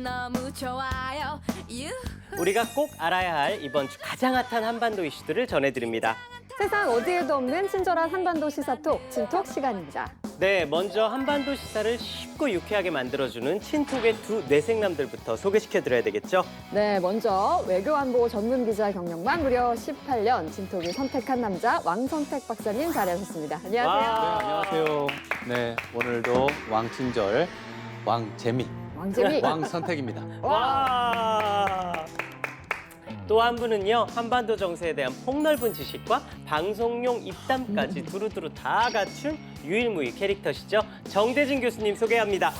너무 좋아요. 우리가 꼭 알아야 할 이번 주 가장 핫한 한반도 이슈들을 전해드립니다. 세상 어디에도 없는 친절한 한반도 시사톡, 친톡 시간입니다. 네, 먼저 한반도 시사를 쉽고 유쾌하게 만들어주는 친톡의 두 뇌생남들부터 소개시켜드려야 되겠죠? 네, 먼저 외교안보 전문 기자 경력만 무려 18년 친톡이 선택한 남자 왕선택 박사님 자리하셨습니다. 안녕하세요. 와. 안녕하세요. 네, 오늘도 왕친절, 왕재미, 왕재미. 왕선택입니다. 와! 또 한 분은요, 한반도 정세에 대한 폭넓은 지식과 방송용 입담까지 두루두루 다 갖춘 유일무이 캐릭터시죠. 정대진 교수님 소개합니다.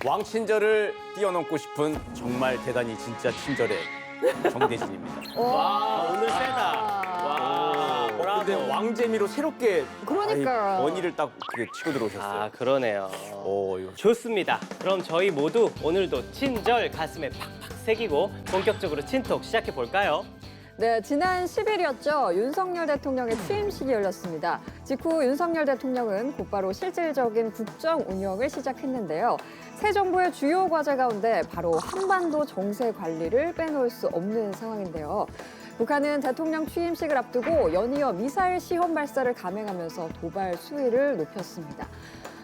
왕친절을 뛰어넘고 싶은 정말 대단히 진짜 친절의 정대진입니다. 와, 오늘 세다. 와, 근데 브라보. 왕재미로 새롭게 그러니까요. 원의를 딱 이렇게 치고 들어오셨어요. 아, 그러네요. 이거 좋습니다. 그럼 저희 모두 오늘도 친절 가슴에 팍팍 새기고 본격적으로 친톡 시작해 볼까요? 네, 지난 10일이었죠. 윤석열 대통령의 취임식이 열렸습니다. 직후 윤석열 대통령은 곧바로 실질적인 국정 운영을 시작했는데요. 새 정부의 주요 과제 가운데 바로 한반도 정세 관리를 빼놓을 수 없는 상황인데요. 북한은 대통령 취임식을 앞두고 연이어 미사일 시험 발사를 감행하면서 도발 수위를 높였습니다.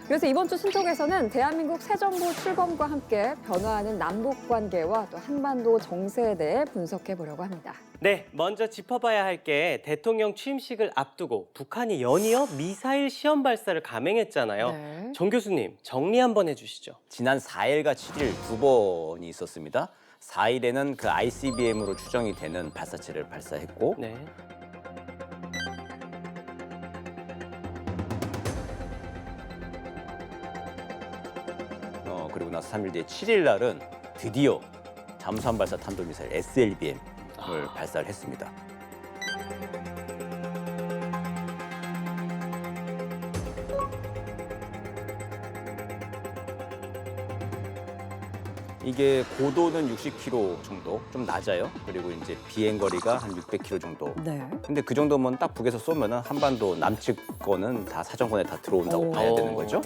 그래서 이번 주 친톡에서는 대한민국 새 정부 출범과 함께 변화하는 남북 관계와 또 한반도 정세에 대해 분석해 보려고 합니다. 네, 먼저 짚어봐야 할 게 대통령 취임식을 앞두고 북한이 연이어 미사일 시험 발사를 감행했잖아요. 네. 정 교수님, 정리 한번 해주시죠. 지난 4일과 7일 두 번이 있었습니다. 4일에는 그 ICBM으로 추정이 되는 발사체를 발사했고 네. 그리고 나서 3일 뒤에 7일 날은 드디어 잠수함 발사 탄도미사일 SLBM을 발사를 했습니다. 이게 고도는 60km 정도, 좀 낮아요. 그리고 이제 비행 거리가 한 600km 정도. 네. 근데 그 정도면 딱 북에서 쏘면은 한반도 남측 거는 다 사정권에 다 들어온다고 오. 봐야 되는 거죠.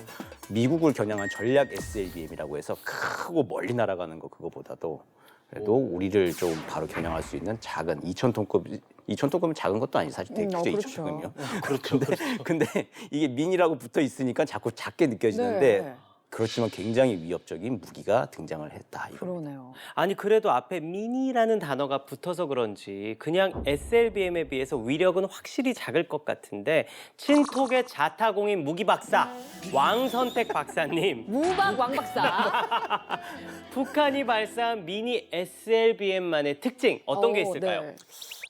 미국을 겨냥한 전략 SLBM이라고 해서 크고 멀리 날아가는 거 그거보다도 그래도 우리를 좀 바로 겨냥할 수 있는 작은 2,000톤급 2,000톤급은 작은 것도 아니지 사실 되게 크죠, 그렇죠. 2,000톤급이면. 그렇죠. 근데 이게 민이라고 붙어 있으니까 자꾸 작게 느껴지는데 네. 그렇지만 굉장히 위협적인 무기가 등장을 했다. 이거. 그러네요. 아니, 그래도 앞에 미니라는 단어가 붙어서 그런지 그냥 SLBM에 비해서 위력은 확실히 작을 것 같은데 친톡의 자타공인 무기 박사 왕선택 박사님, 무박 왕박사. 북한이 발사한 미니 SLBM만의 특징 어떤 게 있을까요? 네.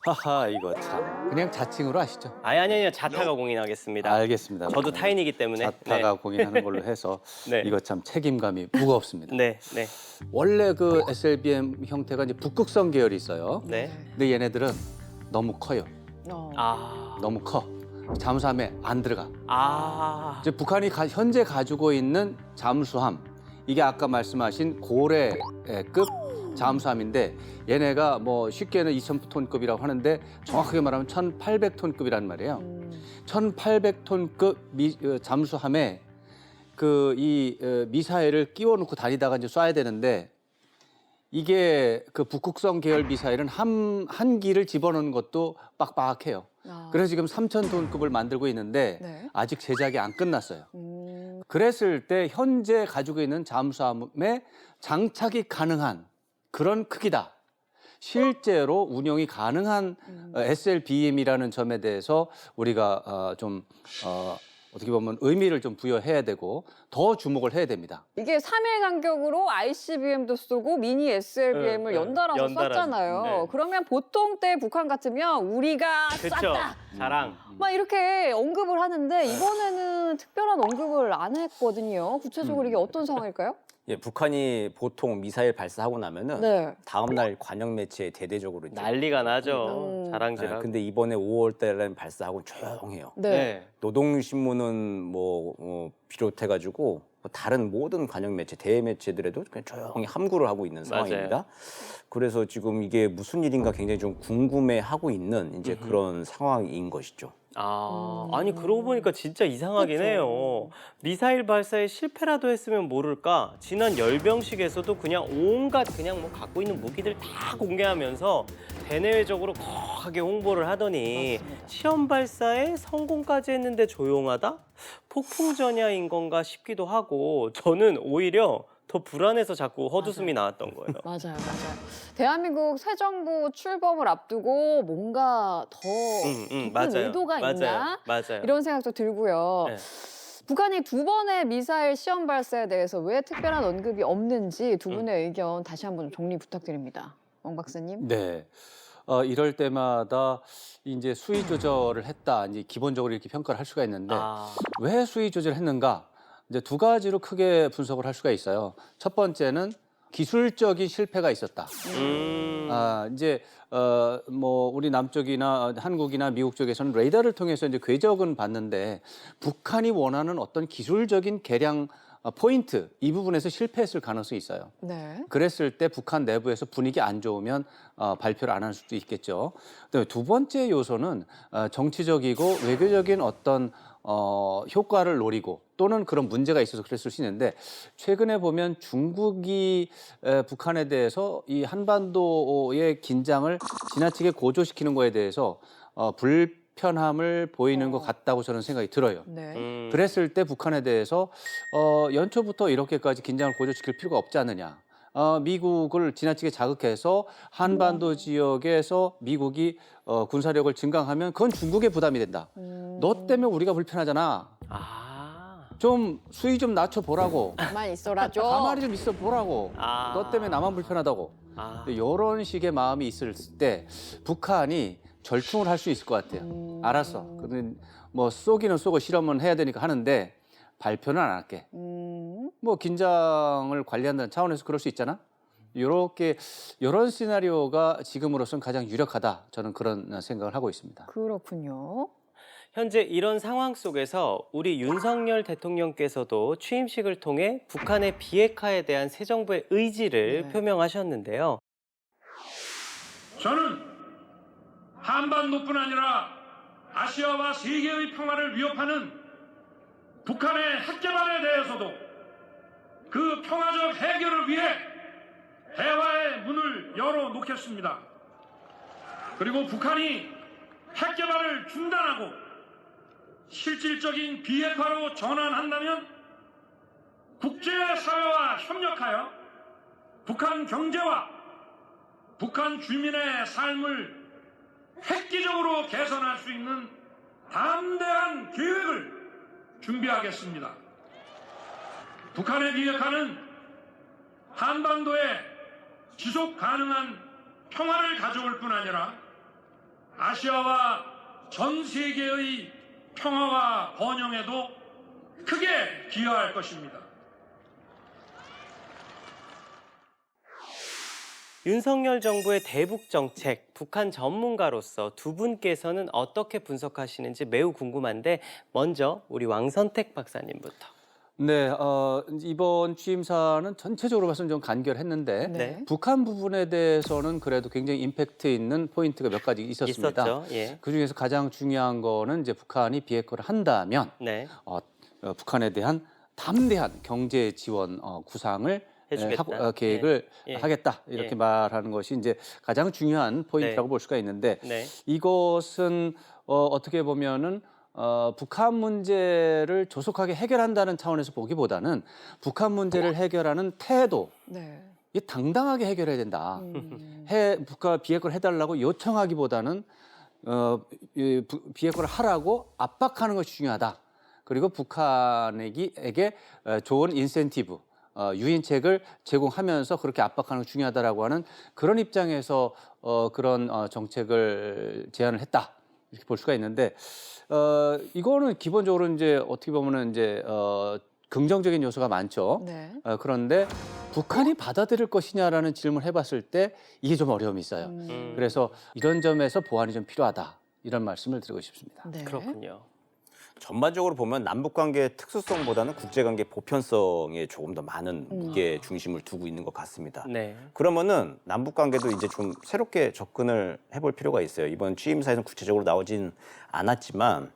하하, 이거 참. 그냥 자칭으로 하시죠. 아니요, 자타가 공인하겠습니다. 알겠습니다. 저도 타인이기 때문에. 자타가 공인하는 걸로 해서 네. 이거 참 책임감이 무겁습니다. 네, 네, 원래 그 SLBM 형태가 이제 북극성 계열이 있어요. 네. 근데 얘네들은 너무 커요. 아, 너무 커. 잠수함에 안 들어가. 아, 이제 북한이 현재 가지고 있는 잠수함, 이게 아까 말씀하신 고래급 잠수함인데 얘네가 뭐 쉽게는 2,000톤급이라고 하는데 정확하게 말하면 1,800톤급이란 말이에요. 1,800톤급 잠수함에 미사일을 끼워놓고 다니다가 이제 쏴야 되는데 이게 그 북극성 계열 미사일은 한 기를 집어넣는 것도 빡빡해요. 그래서 지금 3,000톤급을 만들고 있는데 네. 아직 제작이 안 끝났어요. 그랬을 때 현재 가지고 있는 잠수함에 장착이 가능한 그런 크기다. 실제로 운영이 가능한 SLBM이라는 점에 대해서 우리가 어떻게 보면 의미를 좀 부여해야 되고 더 주목을 해야 됩니다. 이게 3일 간격으로 ICBM도 쏘고 미니 SLBM을 네, 연달아서 연달아서. 쐈잖아요. 네. 그러면 보통 때 북한 같으면 우리가 그렇죠. 쐈다. 자랑. 막 이렇게 언급을 하는데 이번에는 특별한 언급을 안 했거든요. 구체적으로 이게 어떤 상황일까요? 예, 북한이 보통 미사일 발사하고 나면은 네. 다음 날 관영 매체에 대대적으로 이제 난리가 나죠. 네, 자랑질하고. 근데 이번에 5월 달에 발사하고 조용해요. 네. 노동신문은 비롯해가지고 다른 모든 관영 매체, 대외 매체들에도 그냥 조용히 함구를 하고 있는 상황입니다. 맞아요. 그래서 지금 이게 무슨 일인가 굉장히 좀 궁금해하고 있는 이제 그런 상황인 것이죠. 아니 그러고 보니까 진짜 이상하긴 그쵸. 해요. 미사일 발사에 실패라도 했으면 모를까 지난 열병식에서도 그냥 온갖 그냥 뭐 갖고 있는 무기들 다 공개하면서 대내외적으로 거하게 홍보를 하더니 맞습니다. 시험 발사에 성공까지 했는데 조용하다? 폭풍 전야인 건가 싶기도 하고 저는 오히려 더 불안해서 자꾸 헛웃음이 나왔던 거예요. 맞아요. 대한민국 새 정부 출범을 앞두고 뭔가 더 깊은 의도가 있나? 맞아요. 이런 생각도 들고요. 네. 북한이 두 번의 미사일 시험 발사에 대해서 왜 특별한 언급이 없는지 두 분의 의견 다시 한번 정리 부탁드립니다. 왕 박사님. 네. 이럴 때마다 이제 수위 조절을 했다. 이제 기본적으로 이렇게 평가를 할 수가 있는데 왜 수위 조절을 했는가? 이제 두 가지로 크게 분석을 할 수가 있어요. 첫 번째는 기술적인 실패가 있었다. 이제 뭐 우리 남쪽이나 한국이나 미국 쪽에서는 레이더를 통해서 이제 궤적은 봤는데 북한이 원하는 어떤 기술적인 개량 포인트 이 부분에서 실패했을 가능성이 있어요. 네. 그랬을 때 북한 내부에서 분위기 안 좋으면 발표를 안 할 수도 있겠죠. 그다음에 두 번째 요소는 정치적이고 외교적인 어떤 효과를 노리고 또는 그런 문제가 있어서 그랬을 수 있는데 최근에 보면 중국이 북한에 대해서 이 한반도의 긴장을 지나치게 고조시키는 거에 대해서 불편함을 보이는 것 같다고 저는 생각이 들어요. 네. 그랬을 때 북한에 대해서 연초부터 이렇게까지 긴장을 고조시킬 필요가 없지 않느냐. 미국을 지나치게 자극해서 한반도 지역에서 미국이 군사력을 증강하면 그건 중국의 부담이 된다. 너 때문에 우리가 불편하잖아. 좀 수위 좀 낮춰보라고. 가만히 있어라 좀. 가만히 좀 있어 보라고. 너 때문에 나만 불편하다고. 이런 식의 마음이 있을 때 북한이 절충을 할 수 있을 것 같아요. 알았어. 그러면 뭐 쏘기는 쏘고 실험은 해야 되니까 하는데 발표는 안 할게. 뭐 긴장을 관리한다는 차원에서 그럴 수 있잖아. 이런 시나리오가 지금으로선 가장 유력하다. 저는 그런 생각을 하고 있습니다. 그렇군요. 현재 이런 상황 속에서 우리 윤석열 대통령께서도 취임식을 통해 북한의 비핵화에 대한 새 정부의 의지를 표명하셨는데요. 저는 한반도뿐 아니라 아시아와 세계의 평화를 위협하는 북한의 핵 개발에 대해서도 그 평화적 해결을 위해 대화의 문을 열어놓겠습니다. 그리고 북한이 핵 개발을 중단하고 실질적인 비핵화로 전환한다면 국제사회와 협력하여 북한 경제와 북한 주민의 삶을 획기적으로 개선할 수 있는 담대한 계획을 준비하겠습니다. 북한의 비핵화는 한반도에 지속 가능한 평화를 가져올 뿐 아니라 아시아와 전 세계의 평화와 번영에도 크게 기여할 것입니다. 윤석열 정부의 대북 정책, 북한 전문가로서 두 분께서는 어떻게 분석하시는지 매우 궁금한데 먼저 우리 왕선택 박사님부터. 네, 이번 취임사는 전체적으로 봐서는 좀 간결했는데 네. 북한 부분에 대해서는 그래도 굉장히 임팩트 있는 포인트가 몇 가지 있었습니다. 있었죠. 예. 그 중에서 가장 중요한 거는 이제 북한이 비핵화를 한다면 네. 북한에 대한 담대한 경제 지원 구상을 해주겠다. 계획을 예. 하겠다 이렇게 예. 말하는 것이 이제 가장 중요한 포인트라고 네. 볼 수가 있는데 네. 이것은 어떻게 보면은 북한 문제를 조속하게 해결한다는 차원에서 보기보다는 북한 문제를 해결하는 태도, 네. 이 당당하게 해결해야 된다. 북한 비핵화를 해달라고 요청하기보다는 비핵화를 하라고 압박하는 것이 중요하다. 그리고 북한에게 좋은 인센티브, 유인책을 제공하면서 그렇게 압박하는 것이 중요하다라고 하는 그런 입장에서 그런 정책을 제안을 했다. 이렇게 볼 수가 있는데 이거는 기본적으로 이제 어떻게 보면은 이제 긍정적인 요소가 많죠. 네. 그런데 북한이 받아들일 것이냐라는 질문을 해봤을 때 이게 좀 어려움이 있어요. 그래서 이런 점에서 보완이 좀 필요하다 이런 말씀을 드리고 싶습니다. 네. 그렇군요. 전반적으로 보면 남북 관계의 특수성보다는 국제 관계 보편성에 조금 더 많은 무게 중심을 두고 있는 것 같습니다. 네. 그러면은 남북 관계도 이제 좀 새롭게 접근을 해볼 필요가 있어요. 이번 취임사에서는 구체적으로 나오진 않았지만,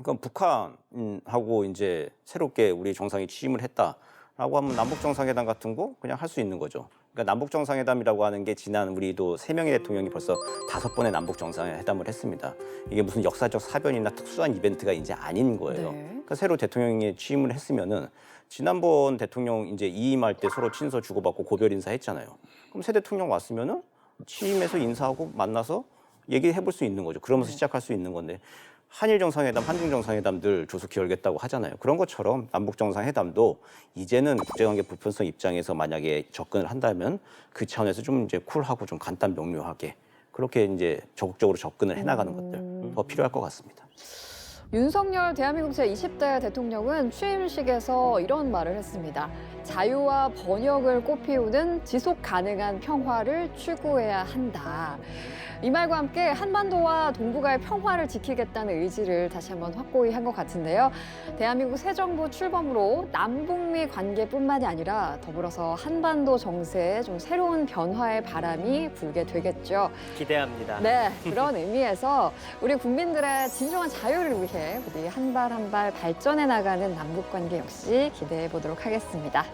그러니까 북한하고 이제 새롭게 우리 정상이 취임을 했다라고 하면 남북 정상회담 같은 거 그냥 할 수 있는 거죠. 그러니까 남북 정상회담이라고 하는 게 지난 우리도 3명의 대통령이 벌써 5번의 남북 정상회담을 했습니다. 이게 무슨 역사적 사변이나 특수한 이벤트가 이제 아닌 거예요. 네. 그러니까 새로 대통령이 취임을 했으면은 지난번 대통령 이제 이임할 때 서로 친서 주고받고 고별 인사했잖아요. 그럼 새 대통령 왔으면은 취임해서 인사하고 만나서 얘기해 볼 수 있는 거죠. 그러면서 시작할 수 있는 건데 한일 정상회담, 한중 정상회담들 조속히 열겠다고 하잖아요. 그런 것처럼 남북 정상회담도 이제는 국제관계 보편성 입장에서 만약에 접근을 한다면 그 차원에서 좀 이제 쿨하고 좀 간단 명료하게 그렇게 이제 적극적으로 접근을 해나가는 것들 더 필요할 것 같습니다. 윤석열 대한민국 제20대 대통령은 취임식에서 이런 말을 했습니다. 자유와 번영을 꽃피우는 지속 가능한 평화를 추구해야 한다. 이 말과 함께 한반도와 동북아의 평화를 지키겠다는 의지를 다시 한번 확고히 한 것 같은데요. 대한민국 새 정부 출범으로 남북미 관계뿐만이 아니라 더불어서 한반도 정세에 좀 새로운 변화의 바람이 불게 되겠죠. 기대합니다. 네, 그런 의미에서 우리 국민들의 진정한 자유를 위해 우리 한 발 한 발 발전해 나가는 남북 관계 역시 기대해 보도록 하겠습니다.